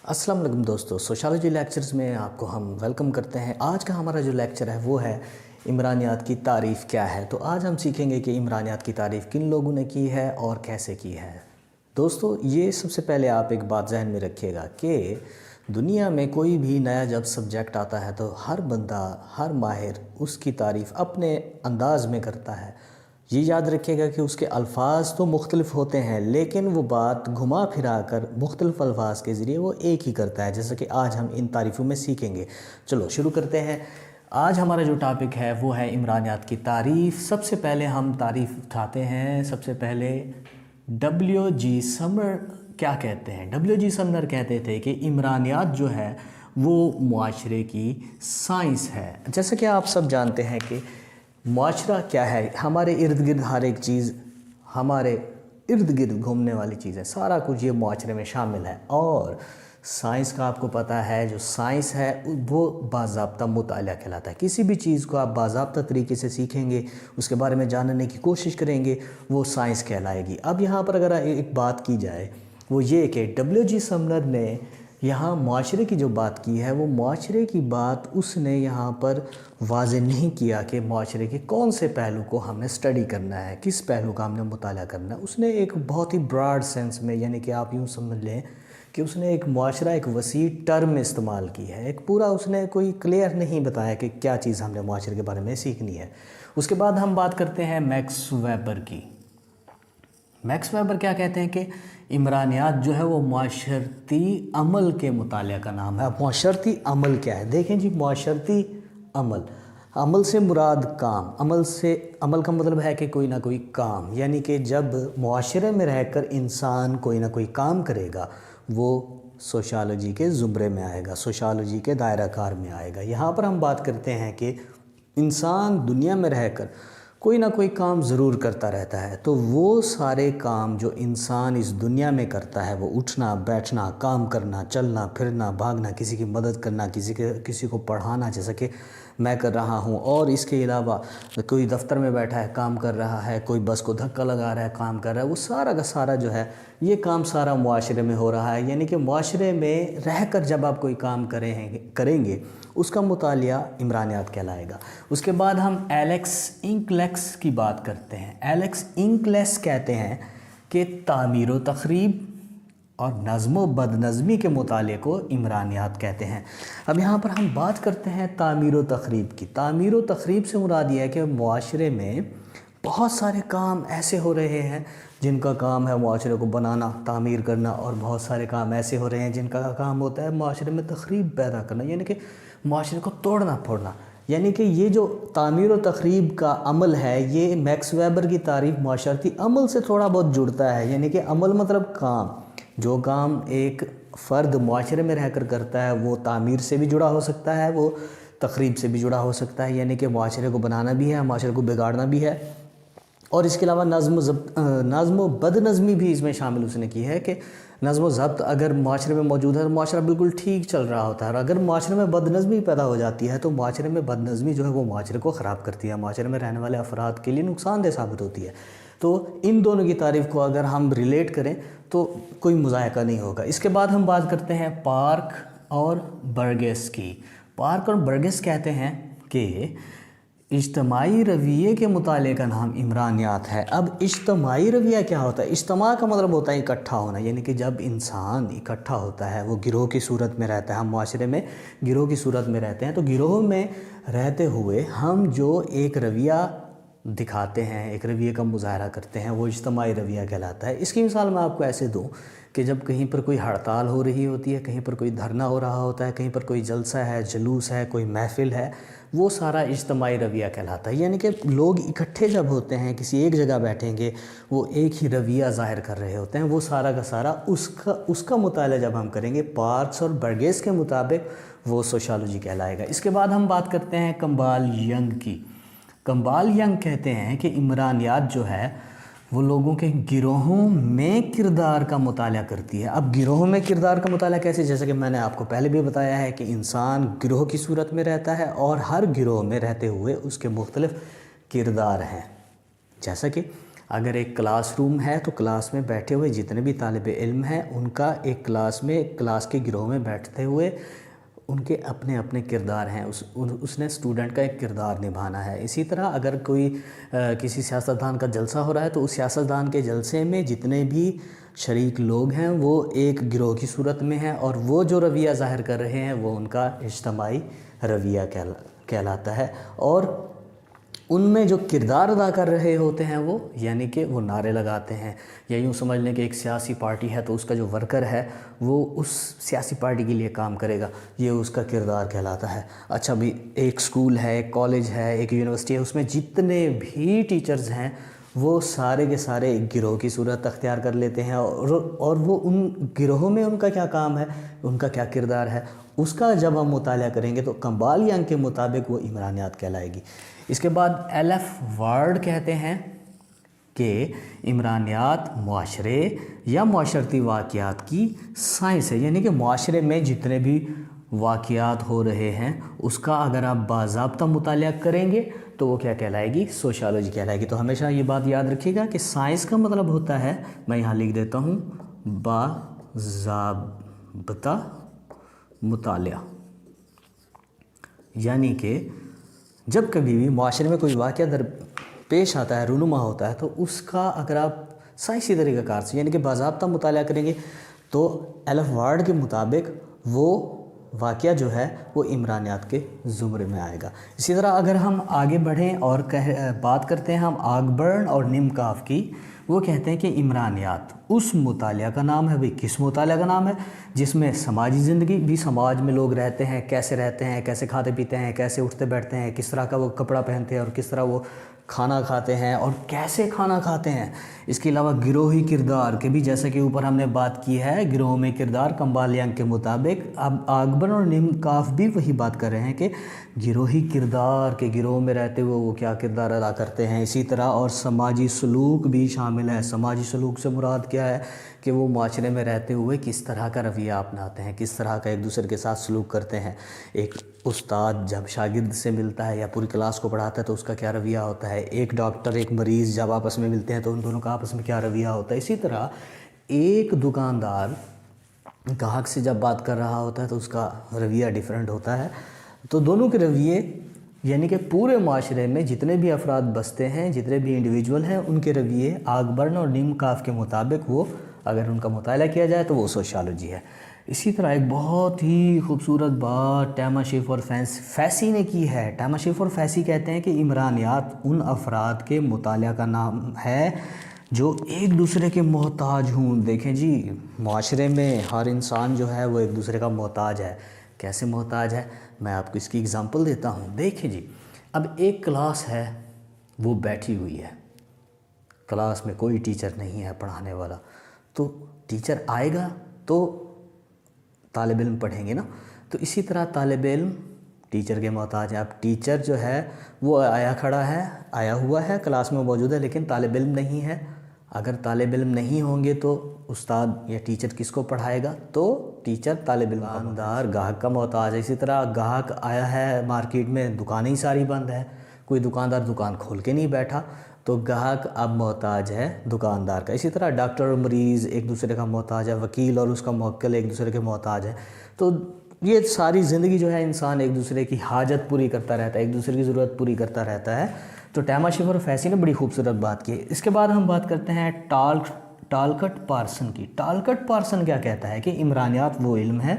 अस्सलाम वालेकुम दोस्तों, सोशलॉजी लेक्चर्स में आपको हम वेलकम करते हैं। आज का हमारा जो लेक्चर है वो है इमरानियात की तारीफ़ क्या है। तो आज हम सीखेंगे कि इमरानियात की तारीफ़ किन लोगों ने की है और कैसे की है। दोस्तों, ये सबसे पहले आप एक बात जहन में रखिएगा कि दुनिया में कोई भी नया जब सब्जेक्ट आता है तो हर बंदा, हर माहिर उसकी तारीफ़ अपने अंदाज़ में करता है। ये याद रखिएगा कि उसके अल्फाज तो मुख्तलिफ होते हैं, लेकिन वो बात घुमा फिरा कर मुख्तलिफ अल्फाज के ज़रिए वो एक ही करता है, जैसा कि आज हम इन तारीफ़ों में सीखेंगे। चलो शुरू करते हैं। आज हमारा जो टॉपिक है वो है इमरानियात की तारीफ़। सबसे पहले हम तारीफ़ उठाते हैं। सबसे पहले W.G. समर क्या कहते हैं? W.G. समर कहते थे कि इमरानियात जो है वो मुआशरे की साइंस है। जैसा कि आप सब जानते हैं कि मुआशरा क्या है, हमारे इर्द गिर्द हर एक चीज़ हमारे इर्द गिर्द घूमने वाली चीज़ है, सारा कुछ ये मुआशरे में शामिल है। और साइंस का आपको पता है, जो साइंस है वो बाज़ाब्ता मुताला कहलाता है। किसी भी चीज़ को आप बाज़ाब्ता तरीके से सीखेंगे, उसके बारे में जानने की कोशिश करेंगे, वो साइंस कहलाएगी। अब यहाँ पर अगर एक बात की जाए वो ये कि W.G. समर ने यहाँ मुआशरे की जो बात की है, वो मुआशरे की बात उसने यहाँ पर वाज़े नहीं किया कि मुआशरे के कौन से पहलू को हमने स्टडी करना है, किस पहलू का हमने मुताला करना है। उसने एक बहुत ही ब्रॉड सेंस में, यानी कि आप यूँ समझ लें कि उसने एक मुआशरा, एक वसी टर्म इस्तेमाल की है। एक पूरा उसने कोई क्लियर नहीं बताया कि क्या चीज़ हमने मुआशरे के बारे में सीखनी है। उसके बाद हम बात करते हैं मैक्स वेबर की। मैक्स वेबर क्या कहते हैं कि इमरानियात जो है वो मुआशरती अमल के मुताले का नाम है। मुआशरती अमल क्या है? देखें जी, मुआशरती अमल, अमल से मुराद काम, अमल का मतलब है कि कोई ना कोई काम, यानी कि जब मुआशरे में रहकर इंसान कोई ना कोई काम करेगा वो सोशलॉजी के ज़ुमरे में आएगा, सोशलॉजी के दायरा कार में आएगा। यहाँ पर हम बात करते हैं कि इंसान दुनिया में रहकर कोई ना कोई काम ज़रूर करता रहता है। तो वो सारे काम जो इंसान इस दुनिया में करता है, वो उठना बैठना, काम करना, चलना फिरना, भागना, किसी की मदद करना, किसी को पढ़ाना, जैसा कि मैं कर रहा हूँ, और इसके अलावा कोई दफ्तर में बैठा है काम कर रहा है, कोई बस को धक्का लगा रहा है काम कर रहा है, वो सारा का सारा जो है ये काम सारा मुआशरे में हो रहा है। यानी कि मुआशरे में रहकर जब आप कोई काम करेंगे उसका मुतालिया इमरानियात कहलाएगा। उसके बाद हम एलेक्स इंकलेस की बात करते हैं। एलेक्स इंकलेस कहते हैं कि तामीर व तखरीब और नज़्म व बदनज़मी के मुताले को इमरानियात कहते हैं। अब यहाँ पर हम बात करते हैं तामीर व तखरीब की। तामीर व तखरीब से मुराद ये है कि मुआशरे में बहुत सारे काम ऐसे हो रहे हैं जिनका काम है मुआशरे को बनाना, तामीर करना, और बहुत सारे काम ऐसे हो रहे हैं जिनका काम होता है मुआशरे में तखरीब पैदा करना, यानी कि मुआशरे को तोड़ना फोड़ना। यानी कि ये जो तामीर व तखरीब का अमल है, ये मैक्स वेबर की तारीफ़ मुआशरती अमल से थोड़ा बहुत जुड़ता है। यानी कि अमल मतलब काम, जो काम एक फ़र्द मुआशरे में रहकर करता है वो तामीर से भी जुड़ा हो सकता है, वो तखरीब से भी जुड़ा हो सकता है। यानी कि मुआशरे को बनाना भी है, मुआशरे को बिगाड़ना भी है, और इसके अलावा नज़्म व बदनज़मी भी इसमें शामिल उसने की है कि नज़्म व ज़ब्त अगर मुआशरे में मौजूद है तो मुआशरा बिल्कुल ठीक चल रहा होता है, और अगर मुआशरे में बदनज़मी पैदा हो जाती है तो मुआशरे में बदनज़मी जो है वो मुआशरे को ख़राब करती है, मुआशरे में रहने वाले अफराद के लिए नुकसानदेह साबित होती है। तो इन दोनों की तारीफ़ को अगर हम रिलेट करें तो कोई मुज़ायका नहीं होगा। इसके बाद हम बात करते हैं पार्क और बर्गेस की। पार्क और बर्गेस कहते हैं कि इज्तमाई रवैये के मुताले का नाम इमरानियात है। अब इज्तमाई रवैया क्या होता है? इज्तमा का मतलब होता है इकट्ठा होना, यानी कि जब इंसान इकट्ठा होता है, वो गिरोह की सूरत में रहता है। हम माशरे में गिरोह की सूरत में रहते हैं, तो गिरोह में रहते हुए हम जो एक रवैया दिखाते हैं, एक रवैये का मुज़ाहरा करते हैं, वो इज्तमाई रवैया कहलाता है। इसकी मिसाल मैं आपको ऐसे दूँ कि जब कहीं पर कोई हड़ताल हो रही होती है, कहीं पर कोई धरना हो रहा होता है, कहीं पर कोई जलसा है, जुलूस है, कोई महफ़िल है, वो सारा इज्तमाई रवैया कहलाता है। यानी कि लोग इकट्ठे जब होते हैं, किसी एक जगह बैठेंगे, वो एक ही रवैया ज़ाहिर कर रहे होते हैं, वो सारा का सारा उसका मुताला जब हम करेंगे पार्क्स और बर्गेस के मुताबिक, वो सोशलॉजी कहलाएगा। इसके बाद हम बात करते हैं कम्बाल यंग की। कम्बाल यंग कहते हैं कि इमरानियात जो है वो लोगों के गिरोहों में किरदार का मुताला करती है। अब गिरोह में किरदार का मुताला कैसे? जैसे कि मैंने आपको पहले भी बताया है कि इंसान गिरोह की सूरत में रहता है और हर गिरोह में रहते हुए उसके मुख्तलिफ किरदार हैं। जैसा कि اگر ایک کلاس روم ہے تو کلاس میں بیٹھے ہوئے جتنے بھی طالب علم ہیں ان کا ایک کلاس کے گروہ میں بیٹھتے ہوئے ان کے اپنے اپنے کردار ہیں، اس نے اسٹوڈنٹ کا ایک کردار نبھانا ہے۔ اسی طرح اگر کوئی کسی سیاستدان کا جلسہ ہو رہا ہے تو اس سیاستدان کے جلسے میں جتنے بھی شریک لوگ ہیں وہ ایک گروہ کی صورت میں ہیں، اور وہ جو رویہ ظاہر کر رہے ہیں وہ ان کا اجتماعی رویہ کہلاتا ہے۔ اور ان میں جو کردار ادا کر رہے ہوتے ہیں وہ یعنی کہ وہ نعرے لگاتے ہیں، یا یوں سمجھ لیں کہ ایک سیاسی پارٹی ہے تو اس کا جو ورکر ہے وہ اس سیاسی پارٹی کے لیے کام کرے گا، یہ اس کا کردار کہلاتا ہے۔ اچھا بھی ایک سکول ہے، ایک کالج ہے، ایک یونیورسٹی ہے، اس میں جتنے بھی ٹیچرز ہیں وہ سارے کے سارے ایک گروہ کی صورت اختیار کر لیتے ہیں، اور وہ ان گروہوں میں ان کا کیا کام ہے، ان کا کیا کردار ہے، اس کا جب ہم مطالعہ کریں گے تو کمبالیان کے مطابق وہ عمرانیات کہلائے گی۔ اس کے بعد ایلف وارڈ کہتے ہیں کہ عمرانیات معاشرے یا معاشرتی واقعات کی سائنس ہے، یعنی کہ معاشرے میں جتنے بھی واقعات ہو رہے ہیں اس کا اگر آپ باضابطہ مطالعہ کریں گے تو وہ کیا کہلائے گی، سوشالوجی کہلائے گی۔ تو ہمیشہ یہ بات یاد رکھیے گا کہ سائنس کا مطلب ہوتا ہے، میں یہاں لکھ دیتا ہوں، باضابطہ مطالعہ، یعنی کہ جب کبھی بھی معاشرے میں کوئی واقعہ پیش آتا ہے، رونما ہوتا ہے، تو اس کا اگر آپ سائنسی طریقہ کار سے یعنی کہ باضابطہ مطالعہ کریں گے تو ایلف وارڈ کے مطابق وہ واقعہ جو ہے وہ عمرانیات کے زمرے میں آئے گا۔ اسی طرح اگر ہم آگے بڑھیں اور بات کرتے ہیں ہم آگبرن اور نمکاف کی، وہ کہتے ہیں کہ عمرانیات اس مطالعہ کا نام ہے۔ کس مطالعہ کا نام ہے؟ جس میں سماجی زندگی بھی، سماج میں لوگ رہتے ہیں، کیسے کھاتے پیتے ہیں، کیسے اٹھتے بیٹھتے ہیں، کس طرح کا وہ کپڑا پہنتے ہیں اور کس طرح وہ کھانا کھاتے ہیں اور کیسے کھانا کھاتے ہیں۔ اس کے علاوہ گروہی کردار کے بھی، جیسا کہ اوپر ہم نے بات کی ہے، گروہ میں کردار کمبالیان کے مطابق، اب آگبرن اور نمکاف بھی وہی بات کر رہے ہیں کہ گروہی کردار کے گروہ میں رہتے ہوئے وہ کیا کردار ادا کرتے ہیں۔ اسی طرح اور سماجی سلوک بھی شامل ہے۔ سماجی سلوک سے مراد کیا ہے کہ وہ معاشرے میں رہتے ہوئے کس طرح کا رویہ اپناتے ہیں، کس طرح کا ایک دوسرے کے ساتھ سلوک کرتے ہیں۔ ایک استاد جب شاگرد سے ملتا ہے یا پوری کلاس کو پڑھاتا ہے تو اس کا کیا رویہ ہوتا ہے، ایک ڈاکٹر ایک مریض جب آپس میں ملتے ہیں تو ان دونوں کا آپس میں کیا رویہ ہوتا ہے۔ اسی طرح ایک دکاندار گاہک سے جب بات کر رہا ہوتا ہے تو اس کا رویہ ڈیفرنٹ ہوتا ہے۔ تو دونوں کے رویے یعنی کہ پورے معاشرے میں جتنے بھی افراد بستے ہیں، جتنے بھی انڈیویجول ہیں، ان کے رویے آگبرن اور نمکاف کے مطابق وہ اگر ان کا مطالعہ کیا جائے تو وہ سوشالوجی ہے۔ اسی طرح ایک بہت ہی خوبصورت بات ٹاماشیف اور فیسی نے کی ہے۔ ٹاماشیف اور فیسی کہتے ہیں کہ عمرانیات ان افراد کے مطالعہ کا نام ہے جو ایک دوسرے کے محتاج ہوں۔ دیکھیں جی، معاشرے میں ہر انسان جو ہے وہ ایک دوسرے کا محتاج ہے۔ کیسے محتاج ہے؟ میں آپ کو اس کی اگزامپل دیتا ہوں۔ دیکھیں جی، اب ایک کلاس ہے، وہ بیٹھی ہوئی ہے، کلاس میں کوئی ٹیچر نہیں ہے پڑھانے والا، تو ٹیچر آئے گا تو طالب علم پڑھیں گے نا۔ تو اسی طرح طالب علم ٹیچر کے محتاج ہے۔ اب ٹیچر جو ہے وہ آیا ہوا ہے، کلاس میں موجود ہے، لیکن طالب علم نہیں ہے۔ اگر طالب علم نہیں ہوں گے تو استاد یا ٹیچر کس کو پڑھائے گا؟ تو ٹیچر طالب علم، دکاندار گاہک کا محتاج ہے۔ اسی طرح گاہک آیا ہے مارکیٹ میں، دکانیں ہی ساری بند ہے، کوئی دکاندار دکان کھول کے نہیں بیٹھا، تو گاہک اب محتاج ہے دکاندار کا۔ اسی طرح ڈاکٹر اور مریض ایک دوسرے کا محتاج ہے، وکیل اور اس کا موکل ایک دوسرے کے محتاج ہے۔ تو یہ ساری زندگی جو ہے انسان ایک دوسرے کی حاجت پوری کرتا رہتا ہے، ایک دوسرے کی ضرورت پوری کرتا رہتا ہے۔ تو ٹاماشیف اور فیسی نے بڑی خوبصورت بات کی۔ اس کے بعد ہم بات کرتے ہیں ٹالکٹ پارسن کی۔ ٹالکٹ پارسن کیا کہتا ہے کہ عمرانیات وہ علم ہے،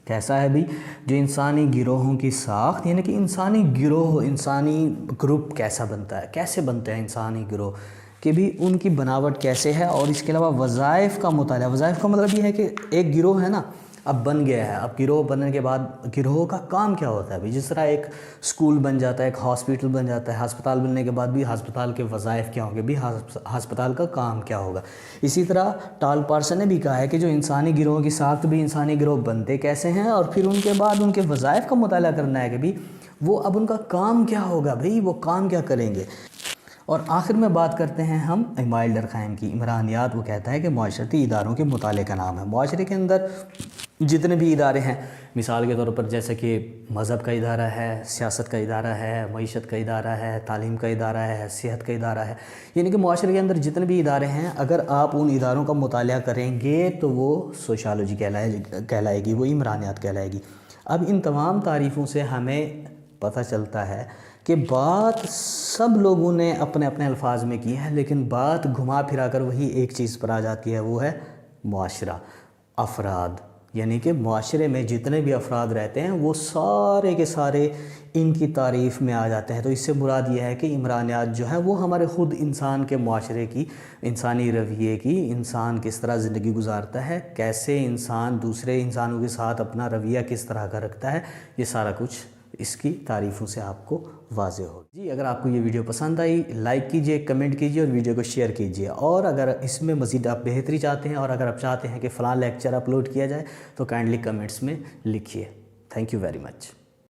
کیسا ہے بھی، جو انسانی گروہوں کی ساخت، یعنی کہ انسانی گروہ، انسانی گروپ کیسا بنتا ہے، کیسے بنتے ہیں انسانی گروہ، کہ بھی ان کی بناوٹ کیسے ہے، اور اس کے علاوہ وظائف کا مطالعہ۔ وظائف کا مطلب یہ ہے کہ ایک گروہ ہے نا، اب بن گیا ہے، اب گروہ بننے کے بعد گروہ کا کام کیا ہوتا ہے بھی، جس طرح ایک سکول بن جاتا ہے، ایک ہاسپیٹل بن جاتا ہے، ہسپتال بننے کے بعد بھی ہسپتال کے وظائف کیا ہوں گے بھی، ہسپتال کا کام کیا ہوگا۔ اسی طرح ٹال پارسن نے بھی کہا ہے کہ جو انسانی گروہوں کی ساخت بھی، انسانی گروہ بنتے کیسے ہیں، اور پھر ان کے بعد ان کے وظائف کا مطالعہ کرنا ہے کہ بھی وہ اب ان کا کام کیا ہوگا بھئی، وہ کام کیا کریں گے۔ اور آخر میں بات کرتے ہیں ہم ایمائل ڈرکہائم کی۔ عمرانیات وہ کہتا ہے کہ معاشرتی اداروں کے مطالعے کا نام ہے۔ معاشرے کے اندر जितने भी इदारे हैं, मिसाल के तौर पर जैसे कि मज़हब का इदारा है, सियासत का इदारा है, मईशत का इदारा है, तालीम का इदारा है, सेहत का इदारा है, यानी कि मुआशरे के अंदर जितने भी इदारे हैं, अगर आप उन इदारों का मुतालिया करेंगे तो वो सोशियोलॉजी कहलाएगी, वो इमरानियात कहलाएगी। अब इन तमाम तारीफ़ों से हमें पता चलता है कि बात सब लोगों ने अपने अपने अल्फाज में की है, लेकिन बात घुमा फिरा कर वही एक चीज़ पर आ जाती है, वो है मुआशरा, अफराद। यानी कि मुआशरे में जितने भी अफराद रहते हैं वो सारे के सारे इनकी तारीफ़ में आ जाते हैं। तो इससे मुराद ये है कि इमरानियात जो है वो हमारे ख़ुद इंसान के मुआशरे की, इंसानी रवैये की, इंसान किस तरह ज़िंदगी गुजारता है, कैसे इंसान दूसरे इंसानों के साथ अपना रवैया किस तरह का रखता है, ये सारा कुछ इसकी तारीफ़ों से आपको वाज़ेह हो। जी, अगर आपको ये वीडियो पसंद आई, लाइक कीजिए, कमेंट कीजिए और वीडियो को शेयर कीजिए। और अगर इसमें मज़ीद आप बेहतरी चाहते हैं और अगर आप चाहते हैं कि फ़लाँ लेक्चर अपलोड किया जाए तो काइंडली कमेंट्स में लिखिए। Thank you very much.